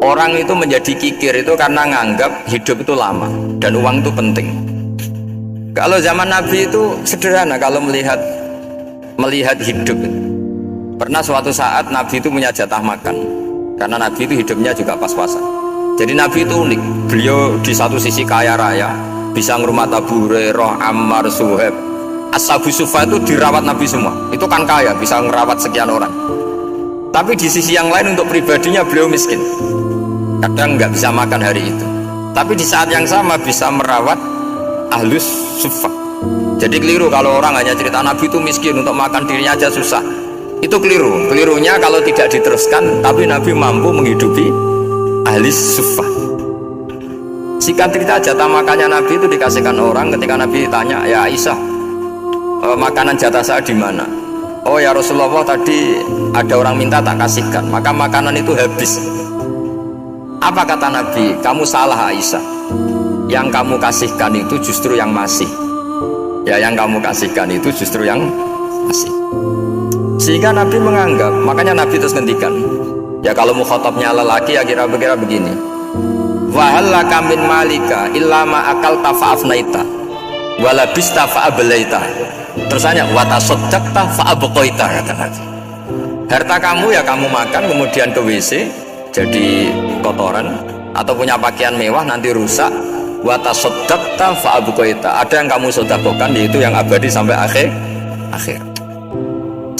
Orang itu menjadi kikir itu karena nganggap hidup itu lama dan uang itu penting. Kalau zaman Nabi itu sederhana kalau melihat hidup. Pernah suatu saat Nabi itu punya jatah makan, karena Nabi itu hidupnya juga pas-pasan. Jadi Nabi itu unik. Beliau di satu sisi kaya raya, bisa ngurmat Abu Hurairah, Ammar, Suhaib, Ashabu Sufa itu dirawat Nabi semua. Itu kan kaya, bisa ngerawat sekian orang. Tapi di sisi yang lain untuk pribadinya beliau miskin. Kadang nggak bisa makan hari itu. Tapi di saat yang sama bisa merawat Ahlus Sufa. Jadi keliru kalau orang hanya cerita Nabi itu miskin, untuk makan dirinya aja susah. Itu keliru. Kelirunya kalau tidak diteruskan, tapi Nabi mampu menghidupi Ahlus Sufa. Singkat cerita, jatah makannya Nabi itu dikasihkan orang. Ketika Nabi tanya, ya Aisyah, makanan jatah saya di mana? Oh ya Rasulullah, tadi ada orang minta tak kasihkan, maka makanan itu habis. Apa kata Nabi? Kamu salah Aisyah. Yang kamu kasihkan itu justru yang masih. Ya, yang kamu kasihkan itu justru yang masih. Sehingga Nabi menganggap, makanya Nabi terus ngendikan, ya kalau mukhatabnya lelaki ya kira-kira begini. Wa halaka min malika illa ma akalta fa'afnaita wa labista fa'ablaita. Terusannya wa tasaddaqta fa'abqaita, kata Nabi. Harta kamu ya kamu makan kemudian ke WC jadi kotoran, atau punya pakaian mewah nanti rusak. Wa tasaddaqta fa'abqaita. Ada yang kamu sedekahkan, yaitu yang abadi sampai akhir.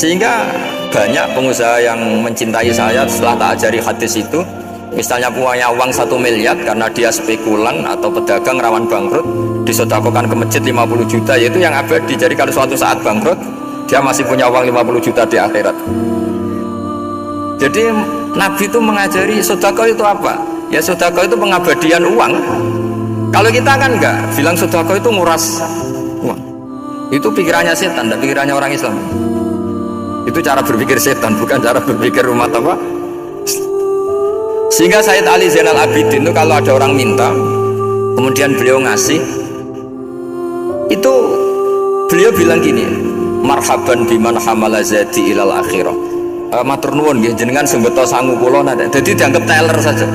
Sehingga banyak pengusaha yang mencintai saya setelah tak ajari hadis itu. Misalnya punya uang 1 miliar karena dia spekulan atau pedagang rawan bangkrut, disedekahkan ke masjid 50 juta, yaitu yang abadi. Jadi kalau suatu saat bangkrut, dia masih punya uang 50 juta di akhirat. Jadi Nabi itu mengajari sedekah itu apa? Ya sedekah itu pengabadian uang. Kalau kita kan enggak, bilang sedekah itu nguras uang. Itu pikirannya setan dan pikirannya orang Islam. Itu cara berpikir setan, bukan cara berpikir umat apa. Sehingga Sayyid Ali Zainal Abidin itu kalau ada orang minta, kemudian beliau ngasih, itu beliau bilang gini, marhaban biman hamala zadi ilal akhirah. Matur nuwun nggih jenengan sembeta sangu kula nada. Jadi dianggap teller saja.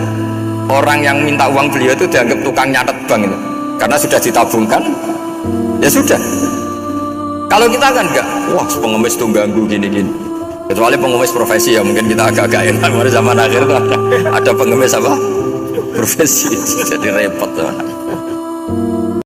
Orang yang minta uang beliau itu dianggap tukang nyatet bank itu. Karena sudah ditabungkan, ya sudah. Kalau kita kan enggak, wah pengemis tuh ganggu gini-gini. Kecuali pengemis profesi ya mungkin kita agak-agak enak. Pada zaman akhir itu ada pengemis apa? Profesi, jadi repot tuh.